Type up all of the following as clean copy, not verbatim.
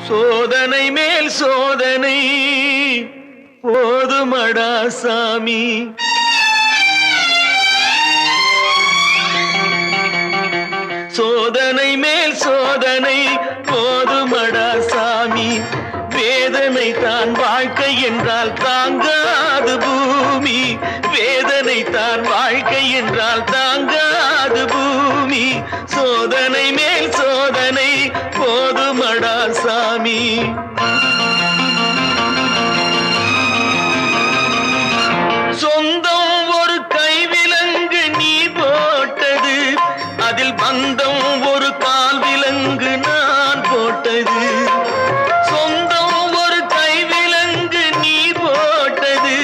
சோதனை மேல் சோதனை போதுமடா சாமி. சோதனை மேல் சோதனை போதுமடா சாமி. வேதனை தான் வாழ்க்கை என்றால் தாங்காது பூமி. வேதனை தான் வாழ்க்கை என்றால் தாங்காது பூமி. சோதனை மேல் சோதனை போதுமடா சாமி. சொந்தம் ஒரு கைவிலங்கு நீ போட்டது, அதில் பந்தம் ஒரு கால் விலங்கு நான் போட்டது. சொந்தம் ஒரு கைவிலங்கு நீ போட்டது,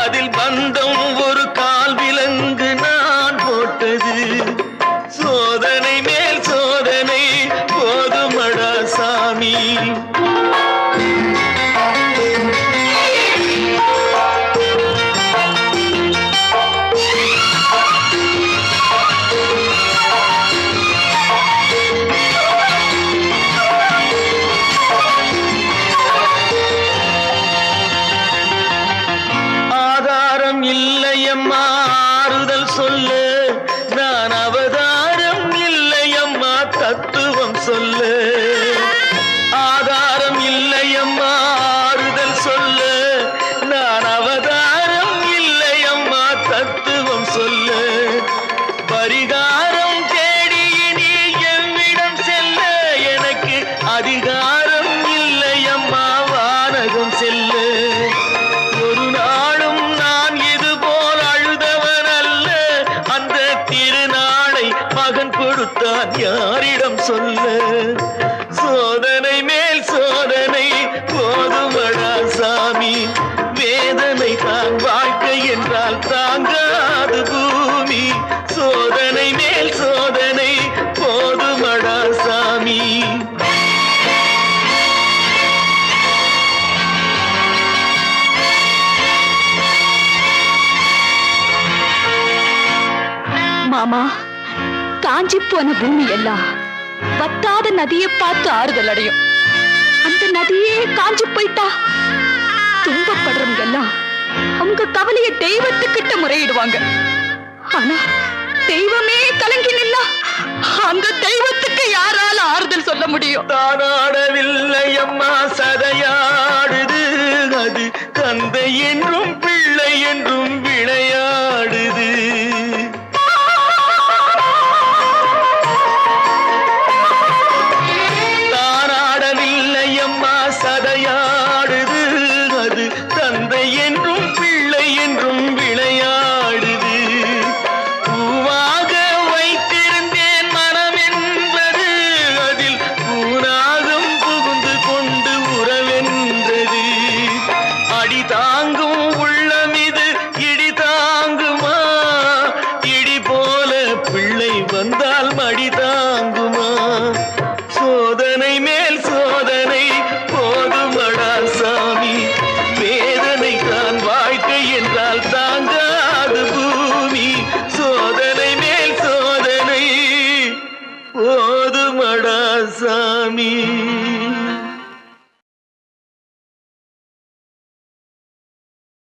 அதில் பந்தம் ஒரு கால் விலங்கு நான் போட்டது. சோதனை மேல் சோதனை போதுமடா சாமி. இல்லையம்மா ஆறுதல் சொல்ல, நான் அவதாரம் இல்லையம்மா தத்துவம் சொல்ல. ஆதாரம் இல்லையம்மா ஆறுதல் சொல்ல, நான் அவதாரம் இல்லையம்மா தத்துவம் சொல்ல. பரிகாரம் தேடி நீ எவ்விடம் செல்ல, எனக்கு அதிகாரம் இல்லையம்மா வானகம் செல்ல. ஒரு நாளும் நான் இது போல் அழுதவன் அல்ல, அந்த திருநாளை மகன் கொடுத்தான் யாரிடம் சொல்ல. சோதனை மேல் சோதனை போதுமடா சாமி. வேதனை தான் வாழ்க்கை என்றால் தாங்காது பூமி. சோதனை மேல் சோதனை போதுமடா சாமி. மாமா, காஞ்சி போன பூமி எல்லாம் வத்தாத நதியை பார்த்து ஆறுதல் அடையும். அந்த நதியே காஞ்சி போயிட்டா துன்பப்படுறவங்க எல்லாம் அவங்க கவலைய தெய்வத்துக்கிட்ட முறையிடுவாங்க. ஆனா தெய்வமே கலங்கி நின்னா அந்த தெய்வத்துக்கு யாரால ஆறுதல் சொல்ல முடியும்? தானாடவில்லை அம்மா சதையாடுது, அது தந்தை என்றும் பிள்ளை என்றும் விளையாடுது. சதையாடுது, அது தந்தை என்றும் பிள்ளை என்றும் விளையாடுது. பூவாக வைத்திருந்தேன் மனம் என்பது, அதில் பூனாகம் புகுந்து கொண்டு உறவென்றது. அடி தாங்கும் உள்ளம் இது இடி தாங்குமா? இடி போல பிள்ளை வந்தால் மடிதான்